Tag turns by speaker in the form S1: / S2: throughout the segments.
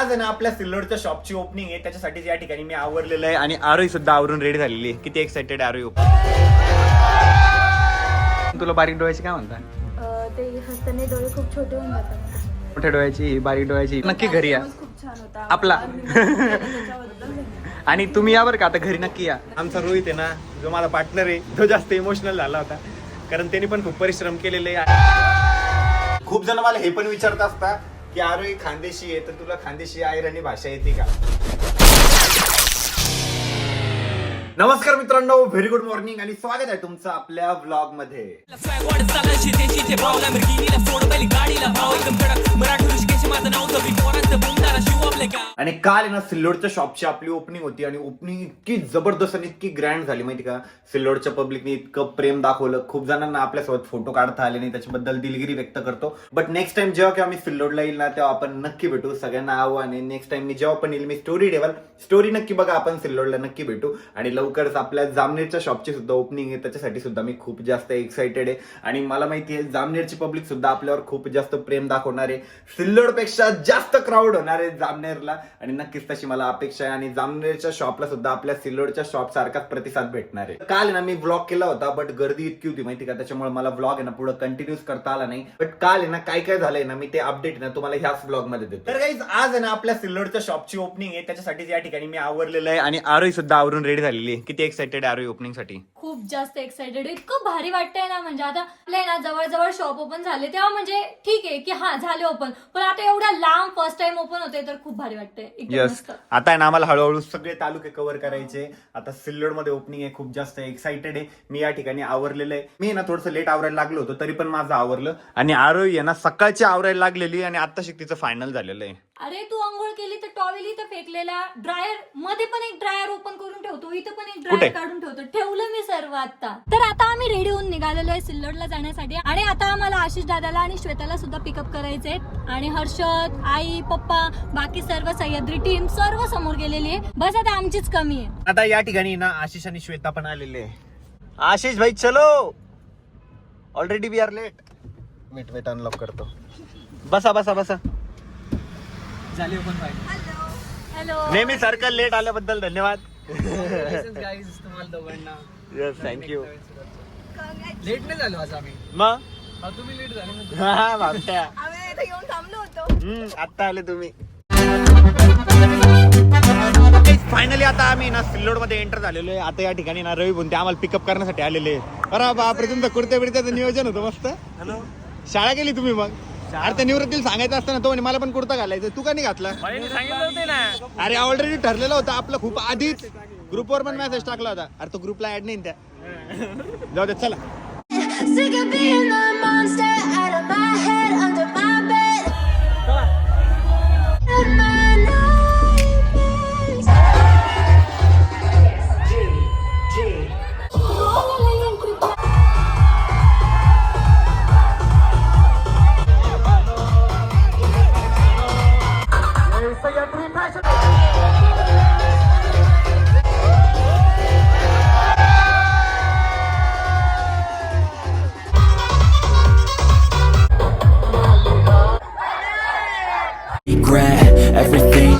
S1: आज आहे ना आपल्या सिल्लोडच्या शॉपची ओपनिंग आहे, त्याच्यासाठी या ठिकाणी मी आवरलेलं आहे आणि आरोही सुद्धा आवरून रेडी झालेली आहे. किती एक्साइटेड आरोही. तुला बारीक डोळ्याची काय म्हणता?
S2: ते हसताना डोळे खूप छोटे होऊन जातात.
S1: मोठ्या डोळ्याची बारीक डोळ्याची नक्की घरी या
S2: खूप छान होता
S1: आपला. आणि तुम्ही या बरं का, आता घरी नक्की या. आमचा रोहित आहे ना, जो माझा पार्टनर आहे, तो जास्त इमोशनल झाला होता कारण त्यांनी पण खूप परिश्रम केलेले आहे. खूप जण मला हे पण विचारत असतात की आरोही खानदेशी आहे, तर तुला खानदेशी आयरणी भाषा येते का? नमस्कार मित्रांनो, व्हेरी गुड मॉर्निंग आणि स्वागत आहे तुमचं आपल्या व्लॉग मध्ये. आणि काल आहे ना सिल्लोडच्या शॉपची आपली ओपनिंग होती आणि ओपनिंग इतकी जबरदस्त आणि इतकी ग्रँड झाली माहिती का. सिल्लोडच्या पब्लिकने इतकं प्रेम दाखवलं, खूप जणांना आपल्यासोबत फोटो काढता आले नाही, त्याच्याबद्दल दिलगिरी व्यक्त करतो. बट नेक्स्ट टाइम जेव्हा केव्हा मी सिल्लोडला येईल ना, तेव्हा आपण नक्की भेटू. सगळ्यांना आव्हाने नेक्स्ट टाइम मी जेव्हा पण येईल, मी स्टोरी ठेवाल, स्टोरी नक्की बघा. आपण सिल्लोडला नक्की भेटू आणि लवकरच आपल्या जामनेरच्या शॉपची सुद्धा ओपनिंग आहे, त्याच्यासाठी सुद्धा मी खूप जास्त एक्साइटेड आहे. आणि मला माहिती आहे जामनेरची पब्लिक सुद्धा आपल्यावर खूप जास्त प्रेम दाखवणार आहे. सिल्लोडपेक्षा जास्त क्राऊड होणार आहे जामनेरला आणि नक्कीच तशी मला अपेक्षा आहे. आणि जामनेरच्या शॉपला सुद्धा आपल्या सिल्लोडच्या शॉप सारखाच प्रतिसाद भेटणार आहे. काल ना मी व्लॉग केला होता, बट गर्दी इतकी होती माहिती का, त्याच्यामुळे मला व्लॉग आहे ना पुढे कंटिन्यूस करता आला नाही. बट काल आहे ना काय काय झालंय ना, मी ते अपडेट ना तुम्हाला ह्याच व्लॉग मध्ये देतो. तर गाईज आज आहे ना आपल्या सिल्लोडच्या शॉपची ओपनिंग आहे, त्याच्यासाठी या ठिकाणी मी आवरलेलं आहे आणि आरोही सुद्धा आवरून रेडी झालेली आहे. किती एक्साइटेड आहे आरोही ओपनिंग साठी?
S2: खूप जास्त एक्साइटेड, इतकं भारी वाटतंय ना. म्हणजे आता आपल्या ना जवळ शॉप ओपन झाले तेव्हा म्हणजे ठीक आहे की हा झाले ओपन, पण आता एवढा लांब फर्स्ट टाइम ओपन होते तर खूप भारी वाटतंय.
S1: यस, आता आहे ना आम्हाला हळूहळू सगळे तालुके कव्हर करायचे. आता सिल्लोड मध्ये ओपनिंग आहे, खूप जास्त एक्साइटेड आहे. मी या ठिकाणी आवरलेलं आहे. मी ना थोडंसं लेट आवरायला लागलो होतो, तरी पण माझं आवरलं. आणि आरोही आहे ना सकाळची आवरायला लागलेली आणि आता तिचं फायनल झालेलं आहे.
S2: अरे तू अंघोळ केली तर टॉवेल इथं फेकलेला, ड्रायर मध्ये पण एक ड्रायर ओपन करून ठेवतो, इथं पण एक ड्रायर काढून ठेवतो, ठेवलं मी सर्व आता. तर आता आम्ही रेडी होऊन निघालेलो आहे सिल्लोडला जाण्यासाठी आणि आता आम्हाला आशिष दादाला आणि श्वेताला सुद्धा पिकअप करायचे आणि हर्षद, आई, पप्पा, बाकी सर्व सह्याद्री टीम सर्व समोर गेलेली आहे. बस आता आमचीच कमी आहे.
S1: आता या ठिकाणी ना आशिष आणि श्वेता पण आलेले आहे. आशिष भाई चलो, already we are late. Wait unlock करतो. बसा बसा बसा.
S3: झाली ओपन
S2: हॅलो,
S1: नेहमी सारखं लेट आल्याबद्दल धन्यवाद.
S3: गाईज तुम्हाला दोघांना.
S1: Yes, thank you.
S3: लेट नाही झालो आज आम्ही.
S1: मग
S3: तुम्ही लेट झाले.
S1: हा बाबट्या,
S2: आम्ही इथे येऊन थांबलो होतो.
S1: आता आले तुम्ही. फायनली आता आम्ही ना सिल्लोड मध्ये एंटर झालेलो आहे. आता या ठिकाणी ना रवी बोलते आम्हाला पिकअप करण्यासाठी आलेले आहे. अरे बापरे, तुमचं कुर्त्या बिडत्याचं नियोजन होतं मस्त.
S3: हॅलो,
S1: शाळा केली तुम्ही मग? अरे त्या निवृत्तीला सांगायचं असतं ना, तो म्हणे मला पण कुर्ता घालायचं, तू का नाही घातला?
S3: सांगितलं होते ना.
S1: अरे ऑलरेडी ठरलेलं होतं आपलं खूप आधीच. ग्रुपवर पण मेसेज टाकला होता. अरे तो ग्रुपला ऍड नाही त्या. जाऊ दे चला.
S4: Sick of being the monster out of my head, under my bed. And my nightmares.
S5: Regret everything.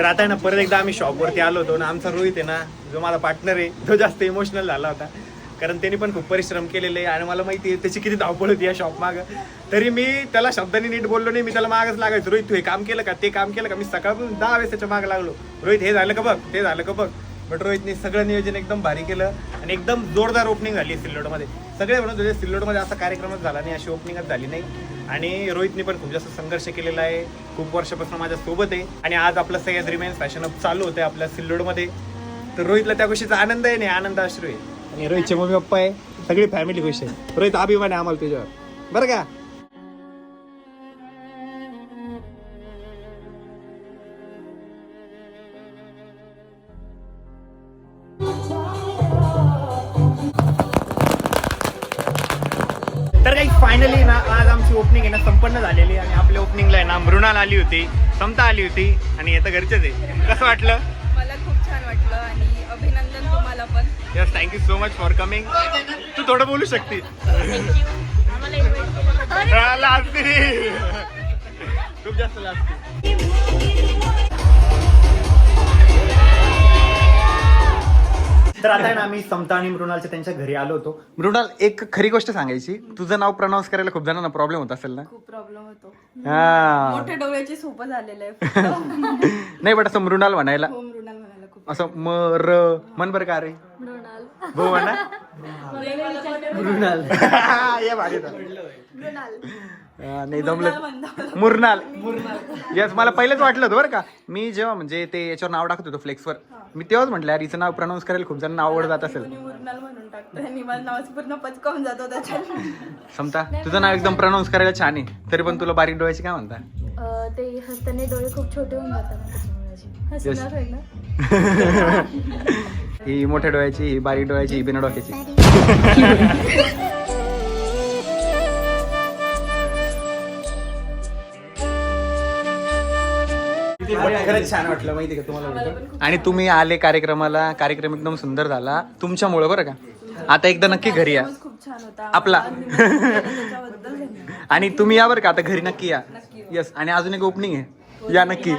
S1: आता आहे ना परत एकदा आम्ही शॉपवरती आलो होतो ना. आमचा रोहित आहे ना, जो माझा पार्टनर आहे, तो जास्त इमोशनल झाला होता, कारण त्यांनी पण खूप परिश्रम केलेले आणि मला माहिती आहे त्याची किती धावपळ होती या शॉप मागं. तरी मी त्याला शब्दांनी नीट बोललो नाही, मी त्याला मागच लागायचो, रोहित तू हे काम केलं का, ते काम केलं का. मी सकाळपासून 10 वेळेस त्याच्या मागं लागलो, रोहित हे झालं का बघ, ते झालं का बघ. बट रोहितने सगळं नियोजन एकदम भारी केलं आणि एकदम जोरदार ओपनिंग झाली सिल्लोडमध्ये. सगळे म्हणत होते सिल्लोडमध्ये असा कार्यक्रमच झाला नाही, अशी ओपनिंगच झाली नाही. आणि रोहितने पण खूप जास्त संघर्ष केलेला आहे, खूप वर्षापासून माझ्या सोबत आहे. आणि आज आपलं सह्याद्री मेन्स फॅशन हब चालू होतं आपल्या सिल्लोडमध्ये. तर रोहितला त्या गोष्टीचा आनंद आहे, नाही आनंद अश्रू आहे. आणि रोहितचे मम्मी पप्पा आहे, सगळी फॅमिली खुश आहे. रोहित अभिमान आहे आम्हाला तुझ्यावर, बरं का. तर काही फायनली ना आज आमची ओपनिंग आहे ना संपन्न झालेली आणि आपल्या ओपनिंगला आहे ना मृणाल आली होती, समता आली होती आणि आता घरचेच आहे. कसं वाटलं?
S6: मला खूप छान वाटलं आणि अभिनंदन तुम्हाला पण.
S1: Yes, thank you so much for coming. तू थोडं बोलू शकते. खूप जास्त लागते. तर आता आहे ना आम्ही समता आणि मृणालच्या त्यांच्या घरी आलो होतो. मृणाल, एक खरी गोष्ट सांगायची, तुझं नाव प्रनाऊन्स करायला खूप जणांना प्रॉब्लेम होत असेल ना?
S6: खूप प्रॉब्लेम होतो.
S1: हा,
S6: मोठ्या डोळ्याची सोपं झालेलं आहे.
S1: नाही बट असं मृणाल म्हणायला,
S6: हो, मृणाल म्हणायला खूप.
S1: असं मन बरं का रे हो म्हणा. मृणाल ये भारी था. नाही जमलं मुरनाल. यस, मला पहिलेच वाटलं होतं बरं का. मी जेव्हा म्हणजे ते याच्यावर नाव टाकत होतो फ्लेक्सवर, मी तेव्हाच म्हटलं यार हिचं नाव प्रनाऊन्स करायला खूप जण आवड जात असेल.
S6: मृणाल म्हणून टाकतो आणि माझं नाव पूर्ण पचकावून जातो त्याच्यात.
S1: समता, तुझं नाव एकदम प्रनाऊन्स करायला छान आहे, तरी पण तुला बारीक डोळ्याची काय म्हणता?
S2: ते हसताना डोळे खूप छोटे होऊन जातात.
S1: ही मोठ्या डोळ्याची, ही बारीक डोळ्याची, ही बिना डोक्याची. खरंच छान वाटलं माहिती का तुम्हाला. आणि तुम्ही आले कार्यक्रमाला, कार्यक्रम एकदम सुंदर झाला तुमच्यामुळे बरं का. आता एकदा नक्की घरी या
S6: खूप छान होता
S1: आपला.
S6: त्याच्याबद्दल धन्यवाद.
S1: आणि तुम्ही या बरं का, आता घरी नक्की या. यस, आणि अजून एक ओपनिंग आहे, या नक्की.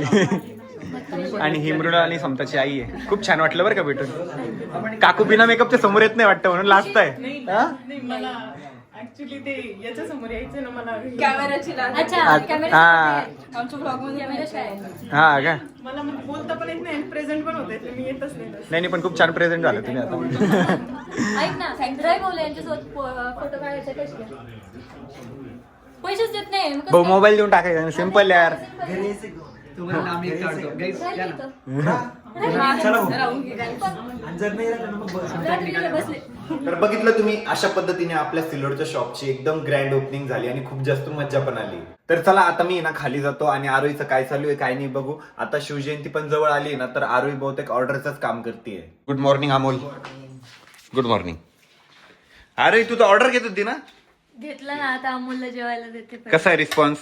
S1: आणि ही मृणाल आणि समताची आई आहे. खूप छान वाटलं बरं का भेटून. काकू बिना मेकअपच्या समोर येत नाही वाटतं म्हणून लाजत आहे.
S6: ऍक्च्युली ते याच्या समोर यायचं ना, मला कॅमेराची आमच्या ब्लॉग मध्ये
S1: हा का,
S6: मला म्हणजे बोलता पण येत नाही, प्रेझेंट पण होते, मी येतच नाही.
S1: नाही पण खूप छान प्रेझेंट झालं तुम्ही आता.
S2: ऐक ना, ड्राय बोल यांच्यासोबत फोटो काढायचे कसे पैसेच देत नाही मग कसं
S1: भाऊ
S2: काय?
S1: मोबाईल देऊन टाकायचा, सिम्पल यार.
S3: तुम्हाला आम्ही काढतो Guys, या ना.
S1: तर बघितलं तुम्ही, अशा पद्धतीने आपल्या सिल्लोडच्या शॉपची एकदम ग्रँड ओपनिंग झाली आणि खूप जास्त मज्जा पण आली. तर चला आता मी ना खाली जातो आणि आरोहीचं काय चालू आहे काय नाही बघू. आता शिवजयंती पण जवळ आली ना, तर आरोही बहुतेक ऑर्डरच काम करते. Good morning Amol. Good morning. Aarohi तू तर ऑर्डर घेत होती ना?
S2: घेतलं ना, आता अमोलला जेवायला देते.
S1: कसा आहे रिस्पॉन्स?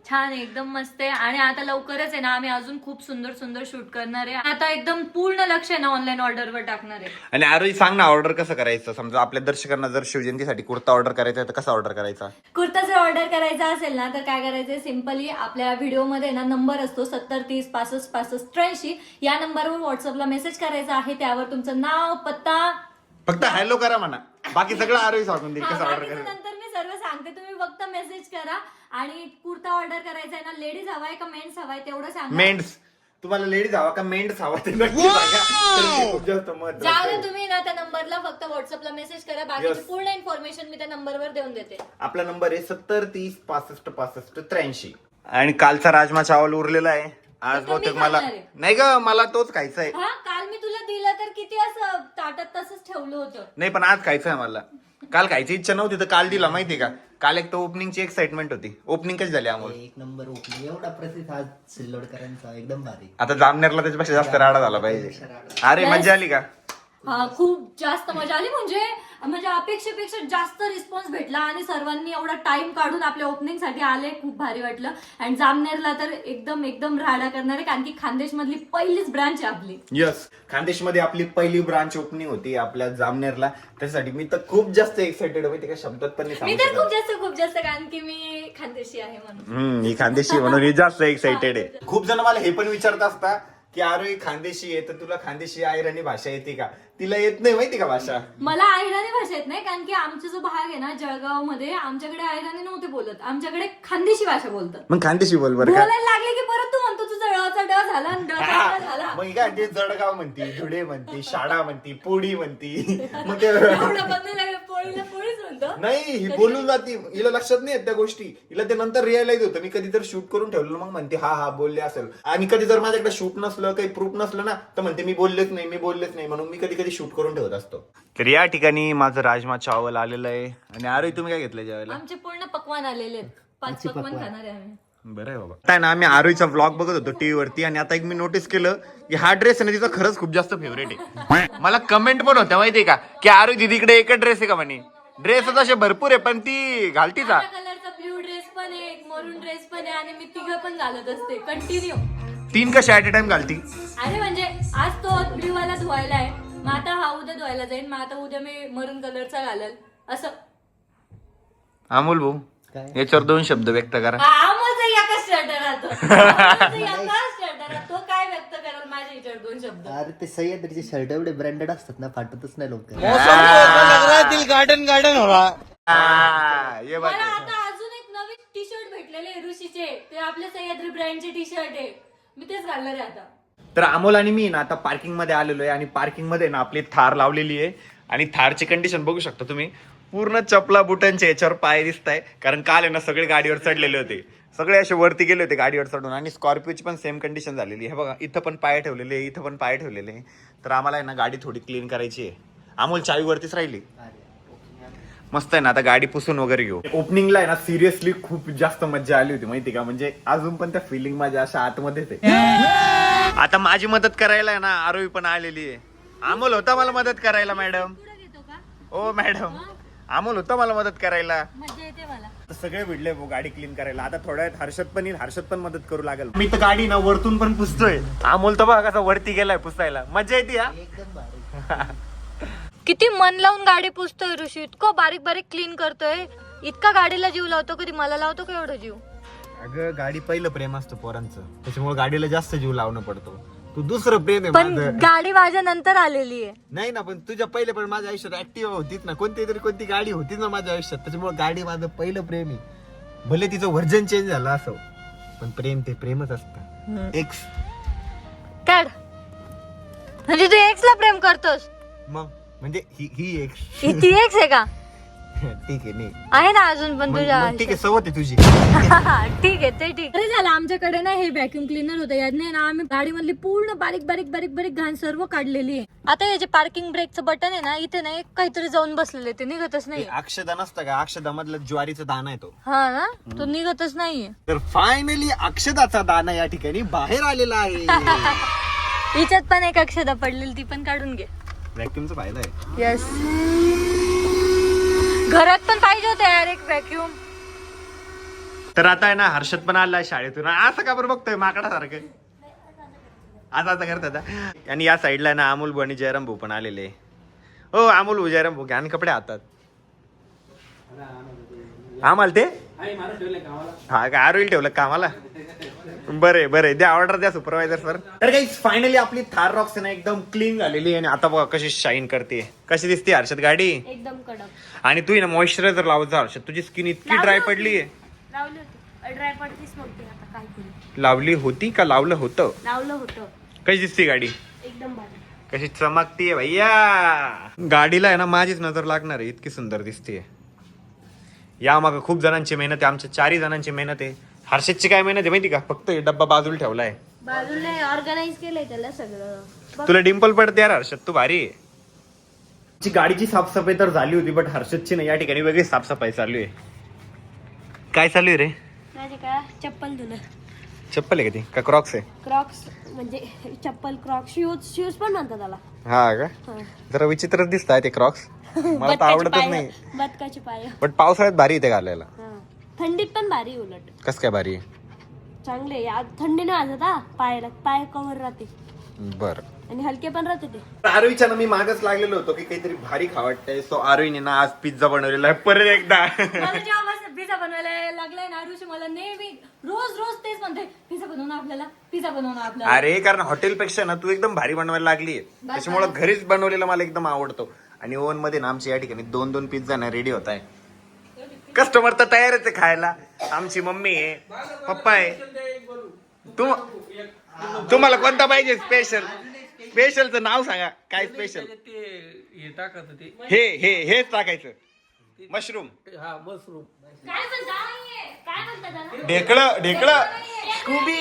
S2: छान, एकदम मस्त आहे. आणि आता लवकरच आहे ना आम्ही अजून खूप सुंदर सुंदर शूट करणार आहे. आता एकदम पूर्ण लक्ष आहे ना ऑनलाईन ऑर्डरवर टाकणार आहे.
S1: आणि आरोही सांग ना, ऑर्डर कसं करायचं? समजा आपल्या दर्शकांना जर शिवजयंतीसाठी कुर्ता ऑर्डर करायचा आहे तर कसा ऑर्डर करायचा?
S2: कुर्ता जर ऑर्डर करायचा असेल ना तर काय करायचं, सिम्पली आपल्या व्हिडिओमध्ये ना नंबर असतो 70 30 65 65 83. या नंबरवर व्हॉट्सअपला मेसेज करायचा आहे. त्यावर तुमचं नाव, पत्ता,
S1: फक्त हॅलो करा म्हणा, बाकी सगळं आरोही सांगून देईल कसं ऑर्डर
S2: बाकीचं
S1: करायचं.
S2: नंतर मी सर्व सांगते, तुम्ही फक्त मेसेज करा. आणि कुर्ता ऑर्डर करायचा आहे ना, लेडीज हवाय का मेन्स हवाय तेवढं सांगा.
S1: मेंढ्स, तुम्हाला लेडीज हवा का मेंढ्स हवा ते नक्की सांगा. तर ते खूप जास्त महत्त्वाचं
S2: जाऊ
S1: आहे.
S2: दे, तुम्ही ना त्या नंबरला फक्त व्हॉट्सअपला मेसेज करा. बाकीची
S1: Yes.
S2: पूर्ण इन्फॉर्मेशन मी त्या नंबरवर देऊन देते.
S1: आपला नंबर आहे 70 30 65 65 83. आणि कालचा राजमा चावल उरलेला आहे. आज
S2: तो
S1: बहुतेक
S2: मी
S1: मला
S2: खाणार आहे.
S1: नाही ग, मला तोच खायचा आहे.
S2: हा, काल मी तुला दिलं तर किती असं ताटात तसंच ठेवलं होतं.
S1: नाही पण आज खायचं आहे मला. काल खायची इच्छा नव्हती तर काल दिला माहितीये का. काल एक तर ओपनिंगची एक्साइटमेंट होती. ओपनिंग कशी झाली अमोल?
S7: एक नंबर ओपनिंग, एवढा प्रतिसाद सिल्लोडकरांचा एकदम भारी.
S1: आता जामनेरला त्याच्यापेक्षा जास्त राडा झाला पाहिजे. अरे मजा आली का?
S2: हा, खूप जास्त मजा आली. म्हणजे अपेक्षेपेक्षा जास्त रिस्पॉन्स भेटला आणि सर्वांनी एवढा टाइम काढून आपल्या ओपनिंग साठी आले. खूप भारी वाटलं. आणि जामनेरला तर एकदम एकदम राडा करणार आहे, कारण की खानदेश मधली पहिलीच ब्रांच आहे आपली.
S1: यस, खानदेश मध्ये आपली पहिली ब्रांच ओपनिंग होती आपल्या जामनेरला. त्यासाठी मी तर खूप जास्त एक्साइटेड होते, का शब्दात पण नाही
S2: मी
S1: सांगू
S2: तर
S1: शकत.
S2: खूप जास्त कारण की मी खानदेशी आहे म्हणून.
S1: ही खानदेशी म्हणून ही जास्त एक्साइटेड आहे. खूप जण मला हे पण विचारत असतात की अरे खानदेशी आहे तर तुला खानदेशी आयराणी भाषा येते का? तिला येत नाही माहिती का भाषा?
S2: मला आयराणी भाषा येत नाही, कारण की आमचा जो भाग आहे ना जळगाव मध्ये, आमच्याकडे आयराणी नव्हते बोलत, आमच्याकडे खानदेशी भाषा बोलतात.
S1: मग खानदेशी बोल बरं का.
S2: बोलायला लागले की परत तू म्हणतो तुझा ळचा ड झाला आणि ड झाला.
S1: मग काय ते जळगाव म्हणती, धुळे म्हणती, शाळा म्हणती, पोडी म्हणती. मग ते
S2: एवढं बदलायला लागलं, पोळीला पोळीच म्हणतो.
S1: नाही ही बोलून जाती, हिला लक्षात नाही येत त्या गोष्टी. हिला ते नंतर रिअलाइज होतं. मी कधी तर शूट करून ठेवलं मग म्हणते हा बोलले असेल. आणि कधी जर माझ्याकडे शूट नसलं, काही प्रूफ नसलं ना, तर म्हणते मी बोललेच नाही. म्हणून मी कधी शूट करून ठेवत असतो. तर या ठिकाणी माझं राजमा चावल आलेलं आहे. आणि अरे तुम्ही काय घेतलं जेवायला?
S2: आमचे पूर्ण पक्वान आलेले आहेत, 5 पक्वान खाणार आहे आम्ही.
S1: बरं आहे बाबा. काय ना, आम्ही आरोहीचा व्लॉग बघत होतो टीव्ही वरती आणि आता एक मी नोटीस केलं की हा ड्रेस आहे ना तिचा खरंच खूप जास्त फेवरेट आहे. मला कमेंट पण होत्या माहितीये का की आरोही दीदीकडे एकच ड्रेस आहे का म्हणे. ड्रेस असे भरपूर आहे पण ती घालतीचा.
S2: कलरचा ब्ल्यू ड्रेस पण आहे, एक मरून ड्रेस पण आहे आणि मी तिघं पण घालत असते कंटिन्यू.
S1: 3 कशा ऍट अ टाइम घालती?
S2: अरे म्हणजे आज तो ब्ल्यू वाला धुवायला आहे, मग आता हा उद्या धुवायला जाईल, मग आता उद्या मी मरून कलरचा घालल असं.
S1: अमोल भाऊ याच्यावर 2 शब्द व्यक्त करा.
S2: आमचा एकाच शर्ट राहतो, एकाच शर्ट राहतो. तो काय व्यक्त कराल माझ्या याच्यावर 2 शब्द?
S7: अरे ते सह्याद्रीचे शर्ट एवढे ब्रँडेड असतात ना, फाटतच नाही लवकर.
S2: मला आता अजून एक नवीन टी शर्ट भेटलेले आहे ऋषीचे, ते आपल्या सह्याद्री ब्रँडचे टी शर्ट आहे, मी तेच घालणार आहे आता.
S1: तर अमोल आणि मी ना आता पार्किंग मध्ये आलेलो आहे आणि पार्किंग मध्ये ना आपली थार लावलेली आहे आणि थारची कंडिशन बघू शकता तुम्ही. पूर्ण चपला बुटांच्या याच्यावर पाय दिसताय, कारण काल आहे ना सगळे गाडीवर चढलेले होते, सगळे असे वरती गेले होते गाडीवर चढून. आणि स्कॉर्पिओची पण सेम कंडिशन झालेली आहे. बघा इथं पण पाय ठेवलेले, इथं पण पाय ठेवलेले. तर आम्हाला आहे ना गाडी थोडी क्लीन करायची आहे. अमोल चावी वरतीच राहिली. मस्त आहे ना, आता गाडी पुसून वगैरे घेऊ. ओपनिंगला आहे ना सिरियसली खूप जास्त मजा आली होती माहिती का. म्हणजे अजून पण त्या फिलिंग माझ्या अशा आतमध्येच आहे. आता माझी मदत करायला आहे ना आरोही पण आलेली आहे. अमोल होता मला मदत करायला मॅडम. ओ मॅडम, अमोल होता मला मदत करायला.
S2: मजा येते मला.
S1: सगळे भिडले गाडी क्लीन करायला. आता थोड्या वेळात हर्षद पण येईल, हर्षद पण मदत करू लागेल. मी तर गाडी ना वरतून पण पुसतोय. अमोल तर बघा कसा वरती गेलाय पुसायला. मजा येते हा.
S7: एकदम भारी.
S2: किती मन लावून गाडी पुसतोय ऋषी, इतकं बारीक बारीक क्लीन करतोय, इतका गाडीला जीव लावतो. कधी मला लावतो का एवढं जीव?
S1: अगं गाडी पहिलं प्रेम असतं पोरांचं, त्याच्यामुळे गाडीला जास्त जीव लावणं पडतो. तू दुसरं प्रेम आहे
S2: पण
S1: माझं.
S2: गाडी माझ्या नंतर आलेली आहे.
S1: नाही ना, पण तुझ्या पहिले पण माझ्या आयुष्यात ऍक्टिव्ह होतीच ना, कोणती गाडी होतीच ना माझ्या आयुष्यात. त्याच्यामुळे गाडी माझं पहिलं प्रेम आहे. भले तिचं व्हर्जन चेंज झालं असं, पण प्रेम ते प्रेमच असतं. एक्स
S2: काढ, म्हणजे तू एक्स ला प्रेम करतोस?
S1: मग म्हणजे ही एक्स
S2: ती एक्स आहे का?
S1: ठीक आहे. नाही
S2: आहे ना अजून पण तुझ्या.
S1: ठीक आहे, सवत आहे तुझी.
S2: ठीक आहे ते ठीक. अरे झालं, आमच्याकडे ना हे व्हॅक्युम क्लीनर होतं, याने ना आम्ही गाडीमधली पूर्ण बारीक बारीक बारीक बारीक घाण सर्व काढलेली आहे. आता हे जे पार्किंग ब्रेकचं बटन आहे ना, इथे ना एक काहीतरी जाऊन बसलेलं आहे, ते निघतच नाही.
S1: अक्षदा नसतं का, अक्षदा मधला ज्वारीचा दाना आहे तो.
S2: हा ना, तो निघतच नाहीये.
S1: तर फायनली अक्षदाचा दाना या ठिकाणी बाहेर आलेला आहे.
S2: हिच्यात पण एक अक्षदा पडलेली, ती पण काढून घे.
S1: व्हॅक्युमचा फायदा आहे.
S2: यस, घरात पण पाहिजे होते यार एक व्हॅक्युम.
S1: तर आता आहे ना हर्षद पण आलाय शाळेतून. असं का बरं बघतोय माकडासारखं, असं करतात. आणि या साईडला ना अमोल भाऊ आणि जयराम भाऊ पण आलेले. हो अमोल भाऊ, जयराम भाऊ घ्या कपडे हातात. आम्हाला ते हा का आरोईल ठेवलं कामाला. बरे द्या, ऑर्डर द्या सुपरवायझर सर. तर काही फायनली आपली थार रॉक्स ना एकदम क्लीन झालेली आहे आणि आता बघा कशी शाईन करते. कशी दिसते हर्षद गाडी?
S2: एकदम कडक.
S1: आणि तू ना मॉइश्चरायझर लावत जा हर्षद, तुझी स्किन इतकी ड्राय पडली आहे.
S2: लावली होती, ड्राय पडतीच नव्हती. आता काय करू?
S1: लावली होती का लावलं होतं?
S2: लावलं होतं.
S1: कशी दिसते गाडी?
S2: एकदम भारी.
S1: कशी चमकतीये भैया. गाडीला आहे ना माझीच नजर लागणार आहे, इतकी सुंदर दिसते. या मग खूप जणांची मेहनत आहे, आमच्या 4 जणांची मेहनत आहे. हर्षदची काय मेहनत आहे माहिती का? फक्त हे डब्बा बाजूला ठेवलाय,
S2: बाजूला ऑर्गनाइज केलंय त्याला सगळं.
S1: तुला डिंपल पडते यार हर्षद, तू भारी आहे. गाडीची साफसफाई तर झाली होती, बट हर्षदची ना या ठिकाणी वेगळी साफसफाई चालू आहे. काय चालू आहे रे?
S2: माझे का चप्पल धुणं.
S1: चप्पल आहे का ती का क्रॉक्स आहे?
S2: क्रॉक्स म्हणजे चप्पल, क्रॉक्स, शूज पण म्हणतात त्याला.
S1: हा का? जरा विचित्रच दिसत आहे ते क्रॉक्स, मला तर आवडतच नाही.
S2: बदकाचे पाय.
S1: बट पावसाळ्यात भारी इथे घालायला.
S2: थंडीत पण भारी. उलट
S1: कस काय भारी आहे?
S2: चांगले. थंडी नाही वाजत हा पायाला, पाय कव्हर राहते.
S1: बरं.
S2: आणि हलके पण राहते ते.
S1: आरोहीच्या ना मी मागच लागलेलो होतो की काहीतरी भारी खावटतंय. सो आरोहीने ना आज पिझ्झा बनवलेला आहे परत एकदा.
S2: मला जेव्हा पिझ्झा बनवायला लागलाय ना ऋषी मला नेहमी रोज रोज तेच म्हणते, पिझ्झा बनवून आपल्याला, पिझ्झा बनवून आपल्याला.
S1: अरे कारण हॉटेलपेक्षा ना तू एकदम भारी बनवायला लागली त्याच्यामुळे घरीच बनवलेलं मला एकदम आवडतो. आणि ओव्हन मध्ये ना आमच्या या ठिकाणी 2-2 पिझ्झा ना रेडी होत आहे. कस्टमर तर तयारच आहे खायला. आमची मम्मी आहे, पप्पा आहे. तुम्हाला कोणता पाहिजे स्पेशल? स्पेशलचं नाव सांगा. काय स्पेशल?
S3: हे टाकत होते.
S1: हेच टाकायचं. मशरूम,
S3: हा मशरूम.
S2: काय म्हणता त्याला?
S1: ढेकळं स्कूबी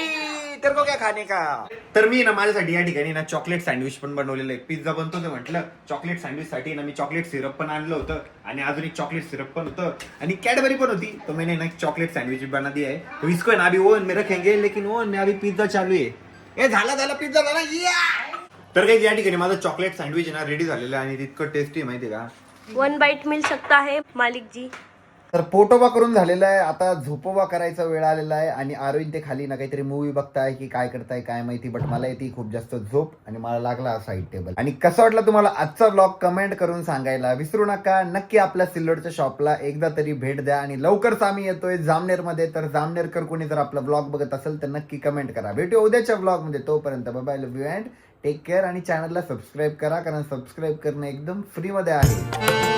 S1: तर को क्या खाणे का. तर मी ना माझ्यासाठी या ठिकाणी ना चॉकलेट सँडविच पण बनवलेलं आहे. पिझ्झा बनतो ते म्हटलं, चॉकलेट सँडविच साठी ना मी चॉकलेट सिरप पण आणलं होतं आणि अजून एक चॉकलेट सिरप पण होतं आणि कॅडबरी पण होती. तो मैंने ना चॉकलेट सँडविच बना दिया है. तो इसको ना अभी ओवन में रखेंगे, लेकिन ओवन में अभी पिझ्झा चालू आहे. ए झाला पिझ्झा झाला. तर काही या ठिकाणी माझं चॉकलेट सँडविच ना रेडी झालेलं आहे आणि इतकं टेस्टी माहिती का.
S8: 1 बाइट मिल सकता है मालिक जी.
S1: तर पोटोबा करून झालेला आहे. आता झोपोबा करायचा वेळ आलेला आहे आणि आरोहीन ते खाली ना काहीतरी मूवी बघताय की काय करताय काय माहिती. बट मला येते खूप जास्त झोप आणि मला लागला साईड टेबल. आणि कसं वाटलं तुम्हाला आजचा व्लॉग कमेंट करून सांगायला विसरू नका. नक्की आपल्या सिल्लोडच्या शॉपला एकदा तरी भेट द्या आणि लवकरच आम्ही येतोय जामनेरमध्ये. तर जामनेरकर कोणी जर आपला व्लॉग बघत असेल तर नक्की कमेंट करा. भेटू उद्याच्या व्लॉग मध्ये. तोपर्यंत bye, love you and take care. आणि चॅनलला सबस्क्राईब करा कारण सबस्क्राईब करणं एकदम फ्री मध्ये आहे.